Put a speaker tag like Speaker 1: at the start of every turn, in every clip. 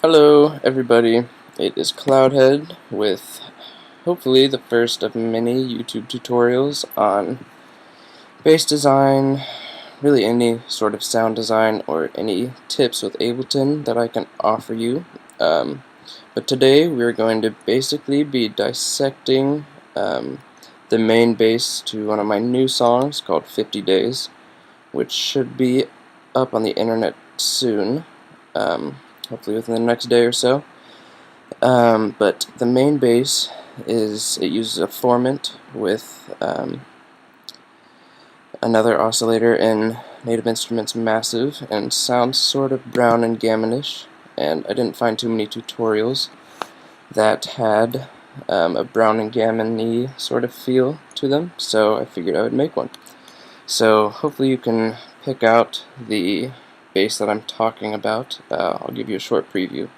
Speaker 1: Hello everybody, it is Cloudhead with hopefully the first of many YouTube tutorials on bass design, really any sort of sound design or any tips with Ableton that I can offer you. But today we're going to basically be dissecting the main bass to one of my new songs called 50 Days, which should be up on the internet soon. Hopefully within the next day or so. But the main bass it uses a formant with another oscillator in Native Instruments Massive and sounds sort of brown and gammonish, and I didn't find too many tutorials that had a brown and gammon-y sort of feel to them, so I figured I would make one. So hopefully you can pick out the bass that I'm talking about. I'll give you a short preview.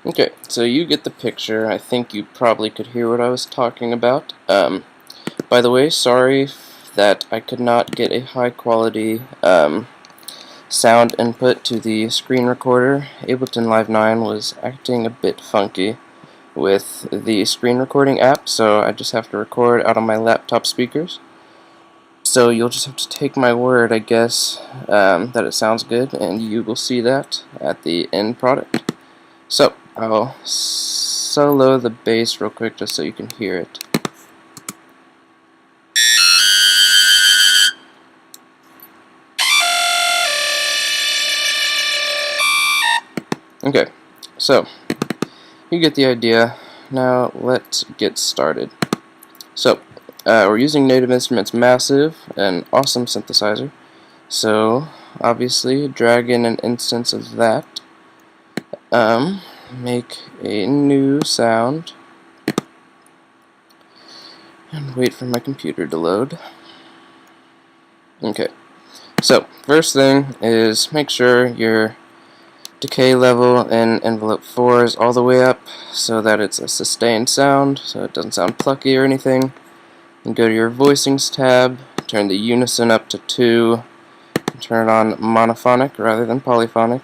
Speaker 1: Okay, so you get the picture. I think you probably could hear what I was talking about. By the way, sorry that I could not get a high quality sound input to the screen recorder. Ableton Live 9 was acting a bit funky with the screen recording app, so I just have to record out on my laptop speakers. So you'll just have to take my word, I guess, that it sounds good, and you will see that at the end product. So I'll solo the bass real quick just so you can hear it. Okay, so you get the idea. Now let's get started. So we're using Native Instruments Massive, an awesome synthesizer. So obviously drag in an instance of that. Make a new sound and wait for my computer to load. Okay, so first thing is make sure your decay level in envelope 4 is all the way up so that it's a sustained sound, so it doesn't sound plucky or anything. And go to your voicings tab, turn the unison up to 2, and turn it on monophonic rather than polyphonic.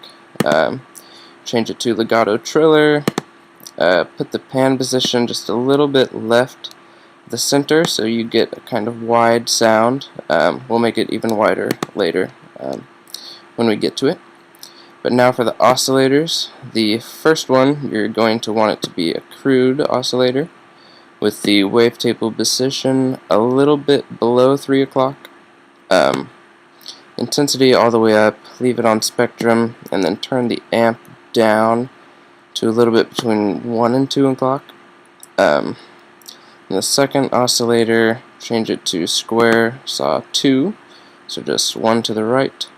Speaker 1: Change it to legato triller. Put the pan position just a little bit left of the center so you get a kind of wide sound. We'll make it even wider later when we get to it. But now for the oscillators. The first one, you're going to want it to be a crude oscillator with the wavetable position a little bit below 3 o'clock. Intensity all the way up, leave it on spectrum, and then turn the amp down to a little bit between 1 and 2 o'clock. The second oscillator, change it to square saw 2, so just 1 to the right.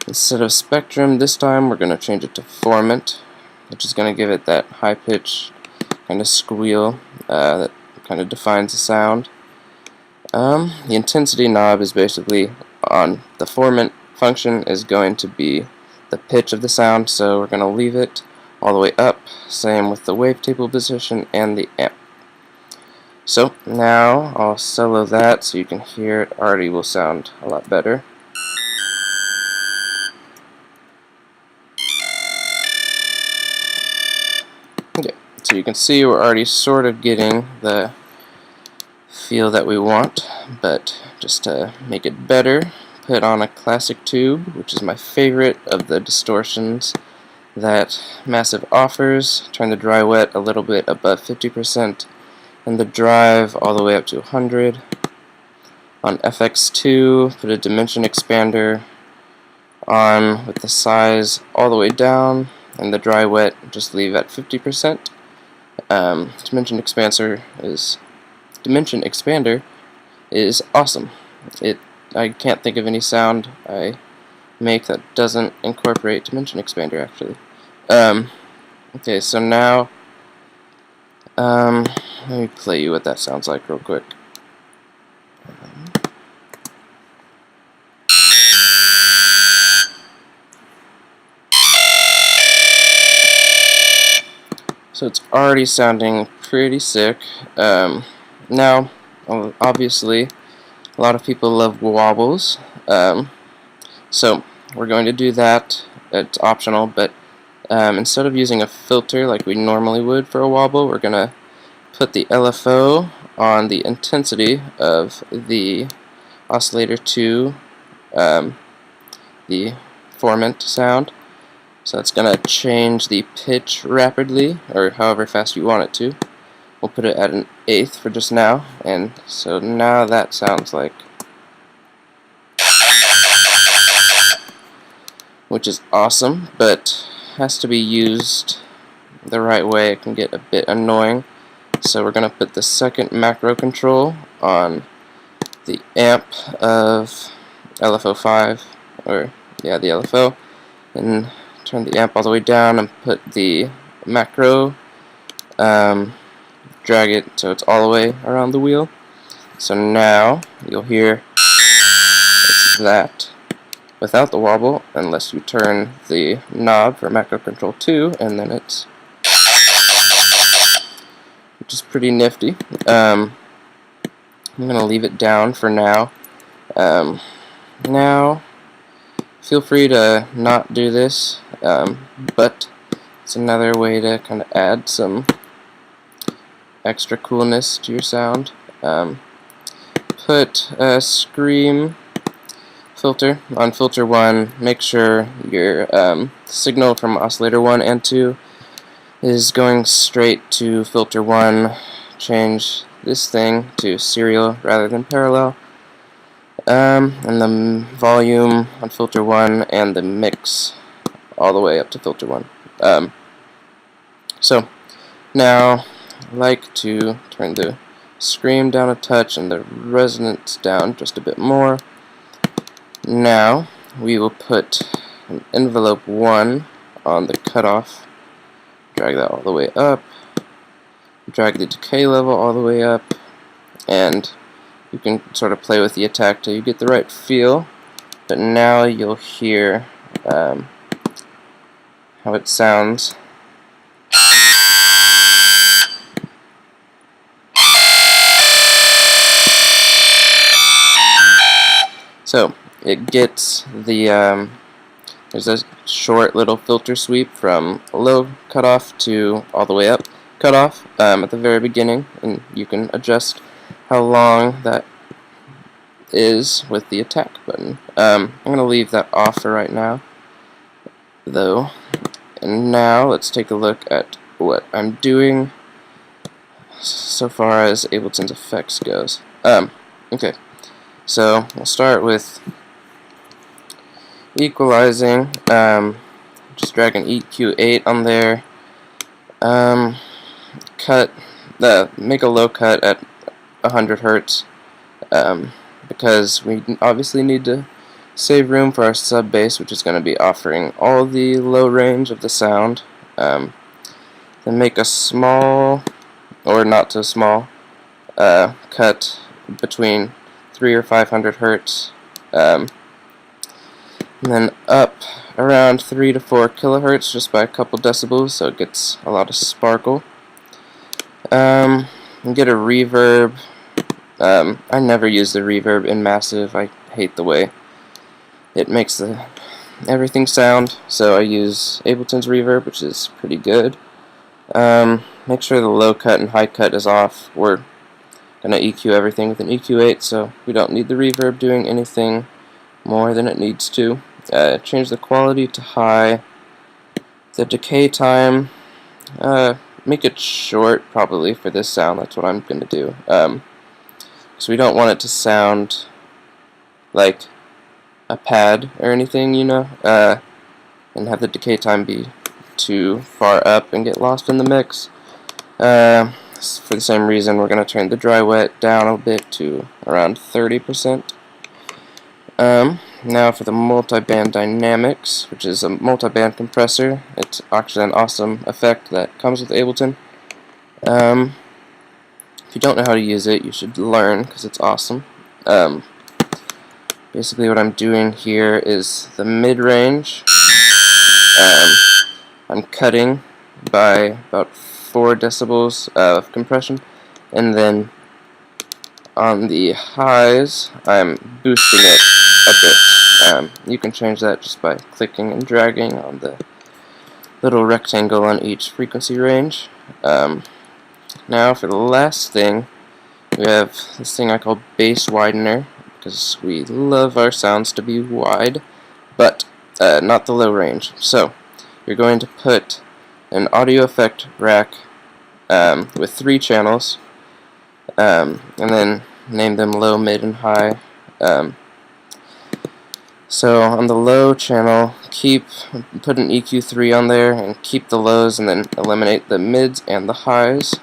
Speaker 1: Instead of spectrum, this time we're going to change it to formant, which is going to give it that high-pitched kind of squeal that kind of defines the sound. The intensity knob is basically on the formant function is going to be the pitch of the sound, so we're going to leave it all the way up, same with the wavetable position and the amp. So now I'll solo that so you can hear it already will sound a lot better. Okay, so you can see we're already sort of getting the feel that we want, but just to make it better, put on a classic tube, which is my favorite of the distortions that Massive offers. Turn the dry wet a little bit above 50% and the drive all the way up to 100. On FX2, put a dimension expander on with the size all the way down, and the dry wet just leave at 50%. Dimension expander is awesome. I can't think of any sound I make that doesn't incorporate dimension expander actually. Okay, so now let me play you what that sounds like real quick. So it's already sounding pretty sick. Now, obviously, a lot of people love wobbles, so we're going to do that. It's optional, but instead of using a filter like we normally would for a wobble, we're going to put the LFO on the intensity of the oscillator to the formant sound. So it's going to change the pitch rapidly, or however fast you want it to. We'll put it at an eighth for just now, and so now that sounds like, which is awesome, but has to be used the right way. It can get a bit annoying. So we're going to put the second macro control on the amp of LFO5, or yeah, the LFO, and turn the amp all the way down and put the macro, drag it so it's all the way around the wheel. So now you'll hear it's that without the wobble, unless you turn the knob for macro control 2, and then it's, which is pretty nifty. I'm going to leave it down for now. Now, feel free to not do this, but it's another way to kind of add some extra coolness to your sound. Put a scream filter on filter 1. Make sure your signal from oscillator 1 and 2 is going straight to filter 1. Change this thing to serial rather than parallel. And the volume on filter 1 and the mix all the way up to filter 1. So now I like to turn the scream down a touch and the resonance down just a bit more. Now we will put an envelope 1 on the cutoff, drag that all the way up, drag the decay level all the way up, and you can sort of play with the attack till you get the right feel. But now you'll hear how it sounds. So it gets the there's a short little filter sweep from low cutoff to all the way up cutoff at the very beginning, and you can adjust how long that is with the attack button. I'm going to leave that off for right now, though. And now let's take a look at what I'm doing so far as Ableton's effects goes. Okay, so we'll start with equalizing. Just drag an EQ8 on there. Make a low cut at 100 Hertz, because we obviously need to save room for our sub bass, which is going to be offering all the low range of the sound. Then make a small, or not so small, cut between 300 or 500 Hertz, and then up around 3 to 4 kilohertz just by a couple decibels, so it gets a lot of sparkle. And get a reverb. I never use the reverb in Massive. I hate the way it makes everything sound, so I use Ableton's reverb, which is pretty good. Make sure the low cut and high cut is off. We're going to EQ everything with an EQ8, so we don't need the reverb doing anything more than it needs to. Change the quality to high. The decay time, make it short probably for this sound. That's what I'm going to do. So we don't want it to sound like a pad or anything, you know, and have the decay time be too far up and get lost in the mix. For the same reason, we're going to turn the dry wet down a bit to around 30%. Now for the multi-band dynamics, which is a multi-band compressor. It's actually an awesome effect that comes with Ableton. If you don't know how to use it, you should learn, because it's awesome. Basically what I'm doing here is the mid-range. I'm cutting by about 4 decibels of compression, and then on the highs I'm boosting it a bit. You can change that just by clicking and dragging on the little rectangle on each frequency range. Now for the last thing, we have this thing I call bass widener, because we love our sounds to be wide, but not the low range. So you're going to put an audio effect rack with 3 channels, and then name them low, mid, and high. So on the low channel, put an EQ3 on there and keep the lows, and then eliminate the mids and the highs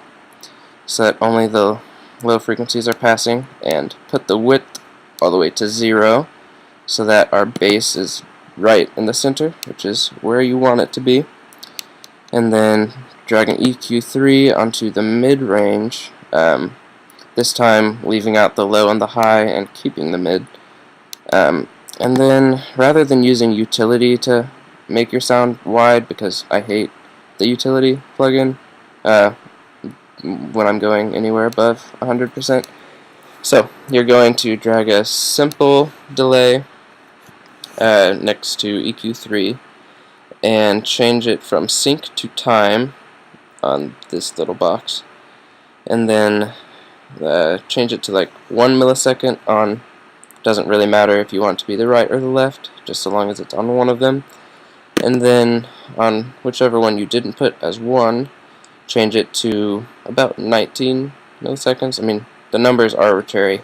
Speaker 1: so that only the low frequencies are passing, and put the width all the way to 0 so that our bass is right in the center, which is where you want it to be. And then drag an EQ3 onto the mid range, this time leaving out the low and the high and keeping the mid. And then rather than using utility to make your sound wide, because I hate the utility plugin when I'm going anywhere above 100%, so you're going to drag a simple delay next to EQ3 and change it from sync to time on this little box, and then change it to like 1 millisecond on, doesn't really matter if you want it to be the right or the left, just so long as it's on one of them. And then on whichever one you didn't put as 1, change it to about 19 milliseconds. I mean, the numbers are arbitrary,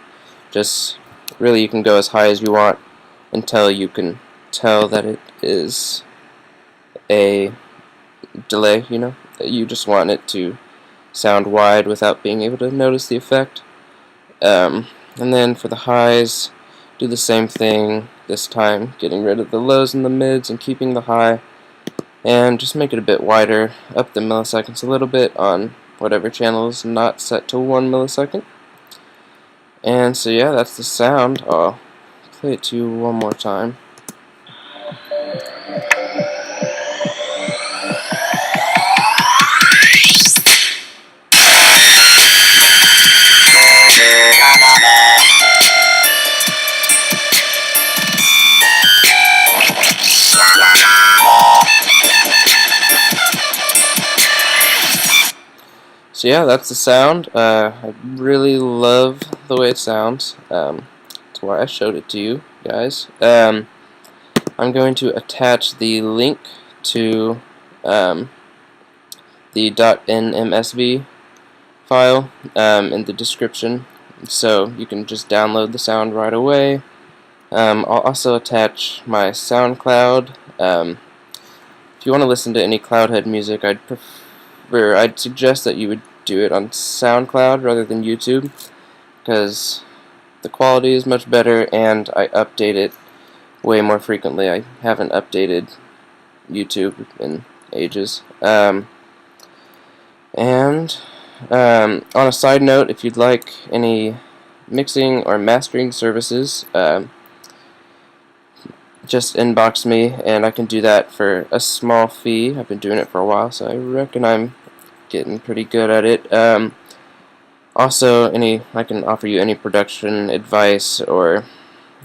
Speaker 1: just really you can go as high as you want until you can tell that it is a delay, you know. You just want it to sound wide without being able to notice the effect. And then for the highs, do the same thing, this time getting rid of the lows and the mids and keeping the high, and just make it a bit wider, up the milliseconds a little bit on whatever channel is not set to 1 millisecond. And so yeah, that's the sound. I'll play it to you one more time. So yeah, that's the sound. I really love the way it sounds. That's why I showed it to you guys. I'm going to attach the link to the .nmsv file in the description, so you can just download the sound right away. I'll also attach my SoundCloud. If you want to listen to any Cloudhead music, I'd suggest that you would do it on SoundCloud rather than YouTube, because the quality is much better and I update it way more frequently. I haven't updated YouTube in ages. On a side note, if you'd like any mixing or mastering services, just inbox me and I can do that for a small fee. I've been doing it for a while, so I reckon I'm getting pretty good at it. Also, I can offer you any production advice or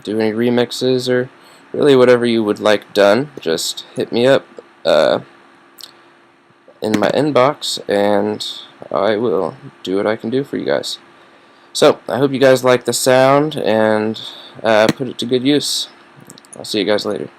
Speaker 1: do any remixes or really whatever you would like done. Just hit me up in my inbox and I will do what I can do for you guys. So, I hope you guys like the sound and put it to good use. I'll see you guys later.